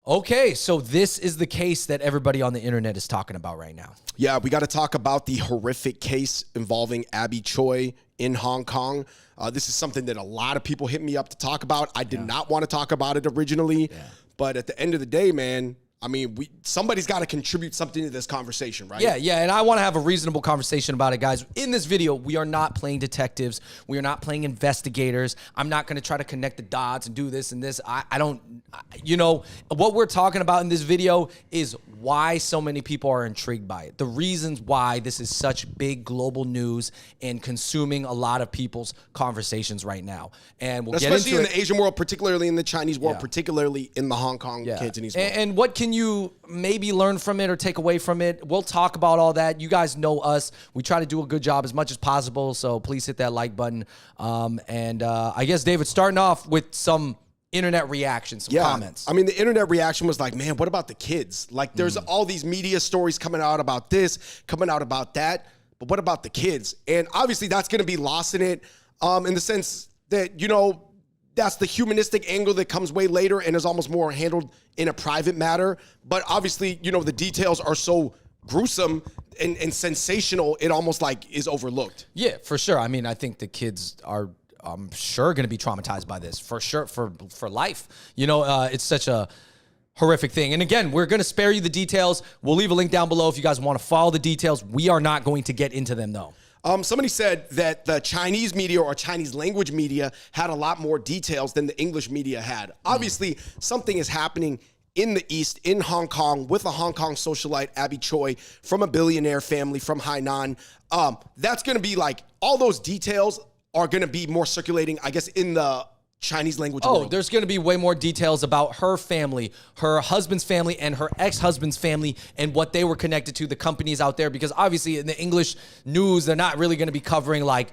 Okay, so this is the case that everybody on the internet is talking about right now. Yeah, we got to talk about the horrific case involving Abby Choi in Hong Kong. This is something that a lot of people hit me up to talk about. I did not want to talk about it originally, but at the end of the day, man, I mean, somebody's got to contribute something to this conversation, right? Yeah, and I want to have a reasonable conversation about it, guys. In this video, we are not playing detectives. We are not playing investigators. I'm not going to try to connect the dots and do this and this. I don't, you know, what we're talking about in this video is why so many people are intrigued by it. The reasons why this is such big global news and consuming a lot of people's conversations right now. And we'll get into it. Especially in the Asian world, particularly in the Chinese world, particularly in the Hong Kong, Cantonese world. And what can you maybe learn from it or take away from it? We'll talk about all that. You guys know us. We try to do a good job as much as possible, so please hit that like button. I guess, David, starting off with some internet reactions, some comments. I mean, the internet reaction was like, man, what about the kids? Like, there's all these media stories coming out about this, coming out about that, but what about the kids? And obviously that's going to be lost in it in the sense that, you know, that's the humanistic angle that comes way later and is almost more handled in a private matter. But obviously, you know, the details are so gruesome and sensational, it almost like is overlooked. Yeah, for sure. I mean, I think the kids are, I'm sure, going to be traumatized by this, for sure, for life. You know, it's such a horrific thing. And again, we're going to spare you the details. We'll leave a link down below if you guys want to follow the details. We are not going to get into them, though. Somebody said that the Chinese media or Chinese language media had a lot more details than the English media had. Obviously, something is happening in the East, in Hong Kong, with a Hong Kong socialite, Abby Choi, from a billionaire family from Hainan. That's going to be like, all those details are going to be more circulating, I guess, in the Chinese language world. There's going to be way more details about her family, her husband's family, and her ex-husband's family, and what they were connected to, the companies out there, because obviously in the English news, they're not really going to be covering like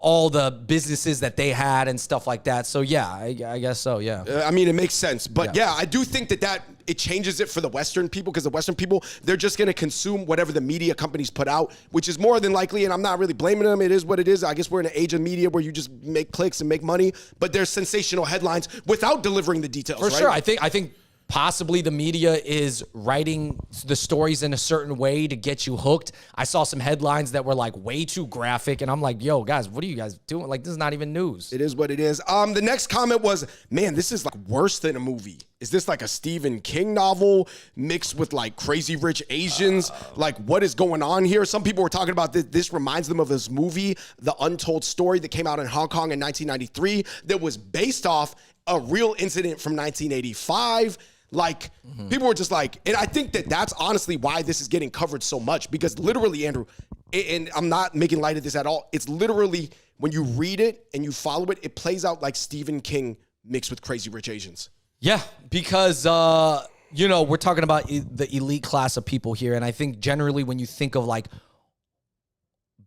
all the businesses that they had and stuff like that. So yeah, I guess so, yeah. I mean, it makes sense. But yeah, I do think that it changes it for the Western people, because the Western people, they're just going to consume whatever the media companies put out, which is more than likely, and I'm not really blaming them. It is what it is. I guess we're in an age of media where you just make clicks and make money, but there's sensational headlines without delivering the details, For sure. I think possibly the media is writing the stories in a certain way to get you hooked. I saw some headlines that were like way too graphic, and I'm like, yo, guys, what are you guys doing? Like, this is not even news. It is what it is. The next comment was, man, this is like worse than a movie. Is this like a Stephen King novel mixed with like Crazy Rich Asians? Like, what is going on here? Some people were talking about this reminds them of this movie, The Untold Story, that came out in Hong Kong in 1993, that was based off a real incident from 1985. Like, people were just like, and I think that's honestly why this is getting covered so much, because literally, Andrew, and I'm not making light of this at all, it's literally, when you read it and you follow it, it plays out like Stephen King mixed with Crazy Rich Asians. Yeah, because, you know, we're talking about the elite class of people here, and I think generally when you think of like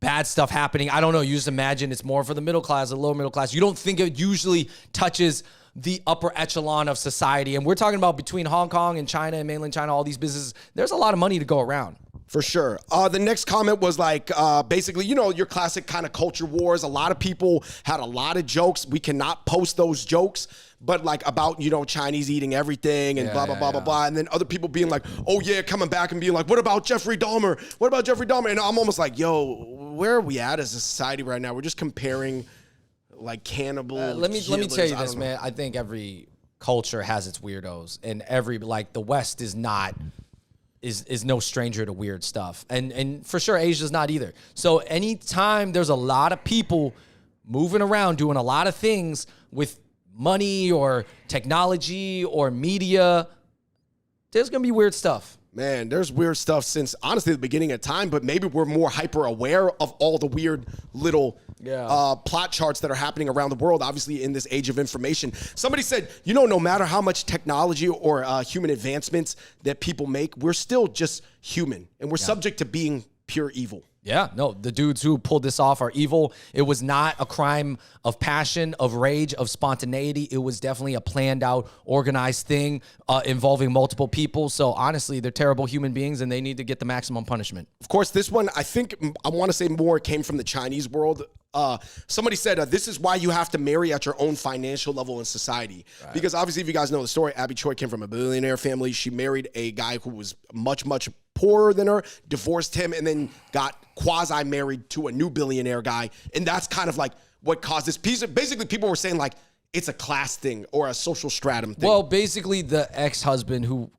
bad stuff happening, I don't know, you just imagine it's more for the middle class, the lower middle class. You don't think it usually touches the upper echelon of society. And we're talking about between Hong Kong and China and mainland China, all these businesses, there's a lot of money to go around. For sure. The next comment was like, basically, you know, your classic kind of culture wars. A lot of people had a lot of jokes. We cannot post those jokes, but like about, you know, Chinese eating everything and blah, blah, blah. And then other people being like, oh yeah, coming back and being like, what about Jeffrey Dahmer? What about Jeffrey Dahmer? And I'm almost like, yo, where are we at as a society right now? We're just comparing like cannibal. Let me tell you this, man. I think every culture has its weirdos, and every, like, the West is not is no stranger to weird stuff, and for sure Asia's not either. So anytime there's a lot of people moving around doing a lot of things with money or technology or media, there's gonna be weird stuff. Man, there's weird stuff since, honestly, the beginning of time, but maybe we're more hyper aware of all the weird little plot charts that are happening around the world, obviously, in this age of information. Somebody said, you know, no matter how much technology or human advancements that people make, we're still just human, and we're subject to being pure evil. Yeah, no, the dudes who pulled this off are evil. It was not a crime of passion, of rage, of spontaneity. It was definitely a planned out, organized thing involving multiple people. So honestly, they're terrible human beings and they need to get the maximum punishment. Of course, this one, I think, I want to say more came from the Chinese world. Somebody said, this is why you have to marry at your own financial level in society. Right. Because obviously, if you guys know the story, Abby Choi came from a billionaire family. She married a guy who was much, much poorer than her, divorced him, and then got quasi-married to a new billionaire guy. And that's kind of like what caused this piece. Basically, people were saying like it's a class thing or a social stratum thing. Well, basically, the ex-husband who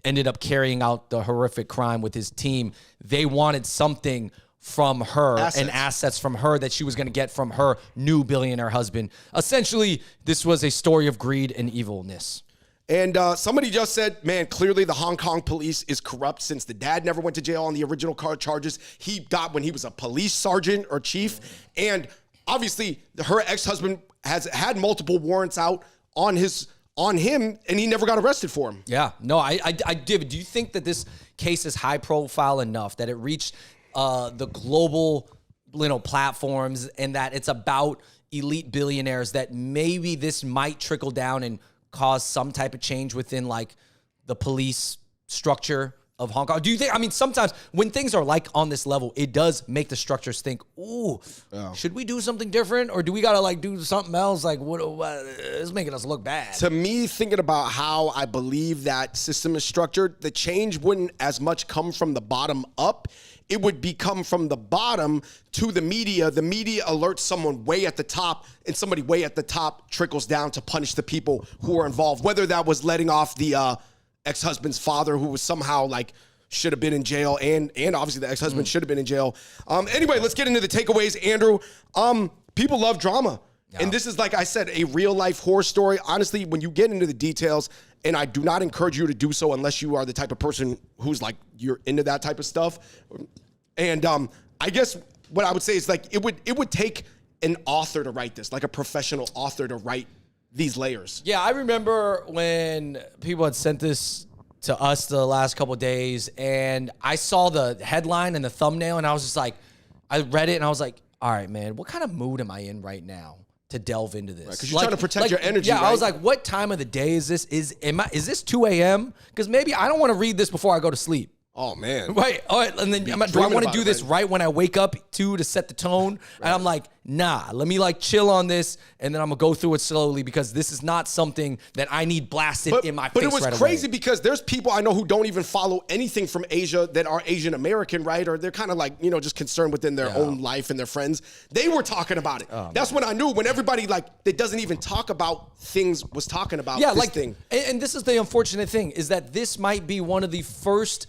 ended up carrying out the horrific crime with his team, they wanted something from her and assets from her that she was going to get from her new billionaire husband. Essentially, this was a story of greed and evilness. And somebody just said, man, clearly the Hong Kong police is corrupt since the dad never went to jail on the original charges he got when he was a police sergeant or chief. And obviously, her ex-husband has had multiple warrants out on him, and he never got arrested for him. Yeah, no, I do. Do you think that this case is high profile enough that it reached the global, platforms, and that it's about elite billionaires, that maybe this might trickle down and cause some type of change within like the police structure of Hong Kong? Do you think, sometimes when things are like on this level, it does make the structures think, ooh, should we do something different? Or do we got to like do something else? Like what it's making us look bad. To me, thinking about how I believe that system is structured, the change wouldn't as much come from the bottom up. It would become from the bottom to the media. The media alerts someone way at the top, and somebody way at the top trickles down to punish the people who are involved, whether that was letting off the ex-husband's father, who was somehow like should have been in jail, and obviously the ex-husband should have been in jail. Anyway, let's get into the takeaways, Andrew. People love drama. Yeah. And this is, like I said, a real-life horror story. Honestly, when you get into the details, and I do not encourage you to do so unless you are the type of person who's like, you're into that type of stuff. And I guess what I would say is like, it would take an author to write this, like a professional author to write these layers. Yeah, I remember when people had sent this to us the last couple of days, and I saw the headline and the thumbnail, and I was just like, I read it and I was like, all right, man, what kind of mood am I in right now to delve into this? Because you're trying to protect your energy. Yeah, right? I was like, what time of the day is this? Is this 2 a.m.? Because maybe I don't want to read this before I go to sleep. Oh, man. Right. All right. And then do I want to do this right when I wake up to set the tone? Right. And I'm like, nah, let me like chill on this. And then I'm going to go through it slowly, because this is not something that I need blasted in my face. But it was crazy because there's people I know who don't even follow anything from Asia that are Asian American, right? Or they're kind of like, just concerned within their own life and their friends. They were talking about it. That's when I knew, when everybody like that doesn't even talk about things was talking about this thing. And this is the unfortunate thing, is that this might be one of the first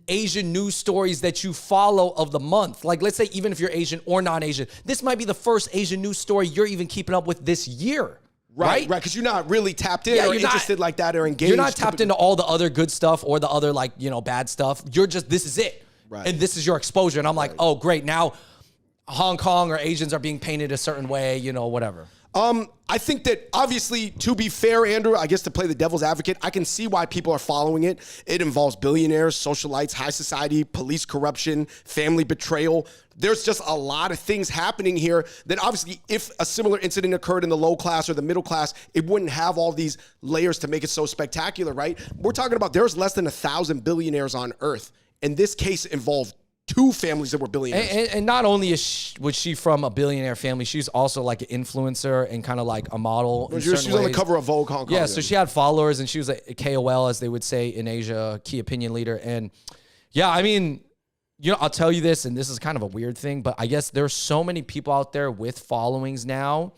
Asian news stories that you follow of the month. Like, let's say even if you're Asian or non-Asian, this might be the first Asian news story you're even keeping up with this year. Right, because you're not really tapped in or interested like that or engaged. You're not tapped into all the other good stuff or the other bad stuff. You're just, this is it. Right. And this is your exposure. And I'm like, oh, great. Now Hong Kong or Asians are being painted a certain way, whatever. I think that obviously, to be fair, Andrew, I guess to play the devil's advocate, I can see why people are following it. It involves billionaires, socialites, high society, police corruption, family betrayal. There's just a lot of things happening here that obviously, if a similar incident occurred in the low class or the middle class, it wouldn't have all these layers to make it so spectacular, right? We're talking about there's less than 1,000 billionaires on Earth. And this case involved 2 families that were billionaires. And not only was she from a billionaire family, she's also like an influencer and kind of like a model. She was on the cover of Vogue Hong Kong. Yeah, so she had followers, and she was a KOL, as they would say in Asia, key opinion leader. And yeah, I'll tell you this, and this is kind of a weird thing, but I guess there's so many people out there with followings now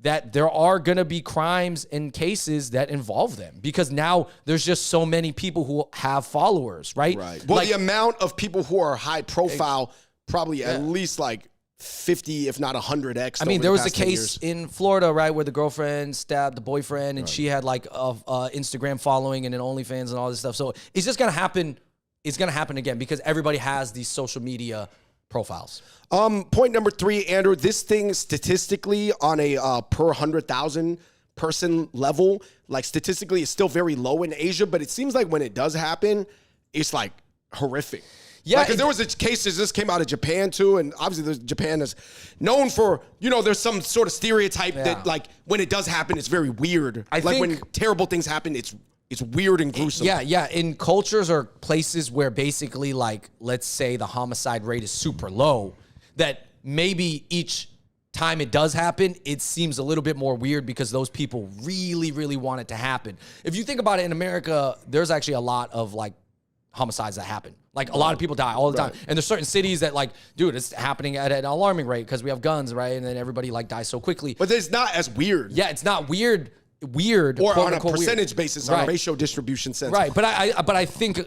that there are going to be crimes and cases that involve them, because now there's just so many people who have followers, right? Right. Well, the amount of people who are high profile, probably at least like 50, if not 100x. There was a case in Florida, right, where the girlfriend stabbed the boyfriend, and she had like a Instagram following and an OnlyFans and all this stuff. So it's just going to happen. It's going to happen again, because everybody has these social media profiles. Point number 3, Andrew, this thing statistically on a per 100,000 person level, like statistically, is still very low in Asia, but it seems like when it does happen, it's like horrific. Yeah, because there was a case that just came out of Japan too, and obviously Japan is known for, there's some sort of stereotype that like when it does happen, it's very weird. I think when terrible things happen, it's weird and gruesome. Yeah. In cultures or places where basically, like, let's say the homicide rate is super low, that maybe each time it does happen, it seems a little bit more weird because those people really, really want it to happen. If you think about it, in America, there's actually a lot of like homicides that happen. Like a lot of people die all the time. And there's certain cities that like, dude, it's happening at an alarming rate because we have guns, right? And then everybody like dies so quickly. But it's not as weird. Yeah, it's not weird, or on a percentage basis, on a ratio distribution sense. Right, but I think,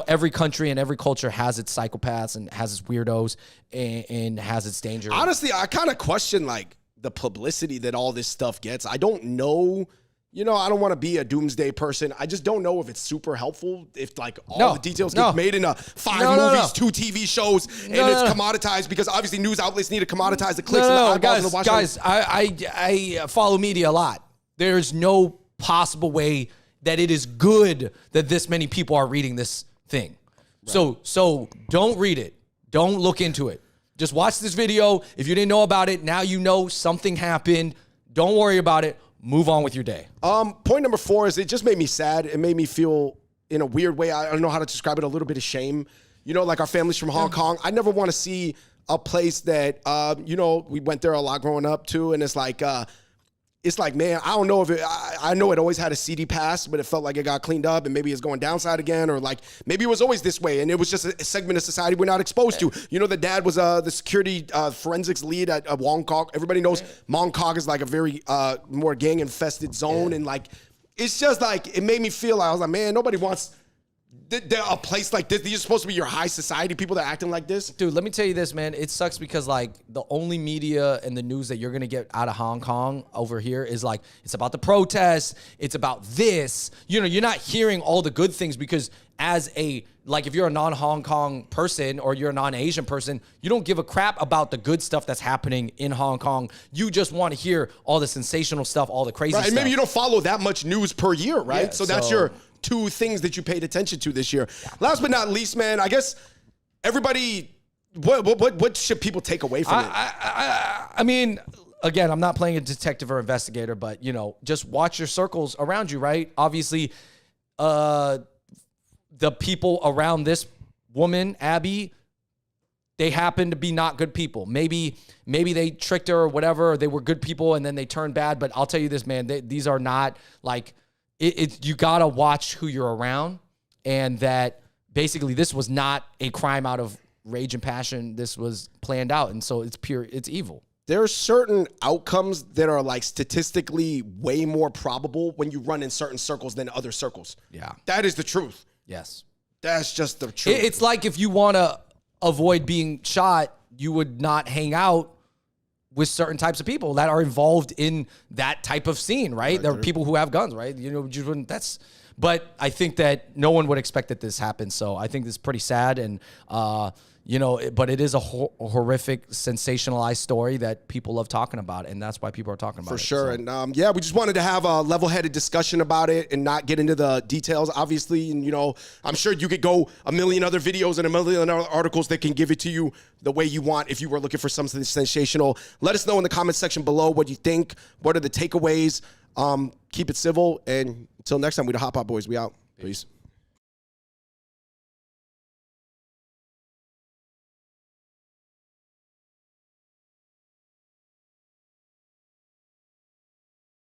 every country and every culture has its psychopaths and has its weirdos and has its danger. Honestly, I kind of question like the publicity that all this stuff gets. I don't know. I don't want to be a doomsday person. I just don't know if it's super helpful. If like all the details get made in 5 movies, 2 TV shows, and it's commoditized because obviously news outlets need to commoditize the clicks and the eyeballs and the watch. Guys, I follow media a lot. There's no possible way that it is good that this many people are reading this thing. Right. So don't read it. Don't look into it. Just watch this video. If you didn't know about it, now you know something happened. Don't worry about it. Move on with your day. Point number 4 is it just made me sad. It made me feel in a weird way. I don't know how to describe it. A little bit of shame. Like our family's from Hong Kong. I never want to see a place that, we went there a lot growing up too. And it's like, man, I don't know if I know it always had a seedy past, but it felt like it got cleaned up and maybe it's going downside again, or like maybe it was always this way and it was just a segment of society we're not exposed to. The dad was the security forensics lead at Mongkok. Everybody knows Mongkok is like a very more gang infested zone. And like, it's just like, it made me feel like, I was like, man, nobody wants a place like this. These are supposed to be your high society people that are acting like this. Dude, let me tell you this, man. It sucks because like the only media and the news that you're going to get out of Hong Kong over here is like, it's about the protests. It's about this. You're not hearing all the good things because if you're a non-Hong Kong person or you're a non-Asian person, you don't give a crap about the good stuff that's happening in Hong Kong. You just want to hear all the sensational stuff, all the crazy stuff. And maybe you don't follow that much news per year, right? Yeah, so that's your 2 things that you paid attention to this year. Last but not least, man, I guess everybody, what should people take away from it? I mean, again, I'm not playing a detective or investigator, but just watch your circles around you, right? Obviously, the people around this woman, Abby, they happen to be not good people. Maybe they tricked her or whatever. Or they were good people and then they turned bad. But I'll tell you this, man, these are not like. You gotta watch who you're around, and that basically this was not a crime out of rage and passion. This was planned out, and so it's evil. There are certain outcomes that are like statistically way more probable when you run in certain circles than other circles. Yeah, that is the truth. Yes, that's just the truth. It's like if you want to avoid being shot, you would not hang out with certain types of people that are involved in that type of scene, right? There are people who have guns, right? But I think that no one would expect that this happened. So I think this is pretty sad. And, but it is a horrific, sensationalized story that people love talking about. And that's why people are talking about it. For sure. So. And we just wanted to have a level-headed discussion about it and not get into the details, obviously. And, I'm sure you could go a million other videos and a million other articles that can give it to you the way you want if you were looking for something sensational. Let us know in the comment section below what you think. What are the takeaways? Keep it civil. And until next time, we the Hot Pot Boys. We out. Peace.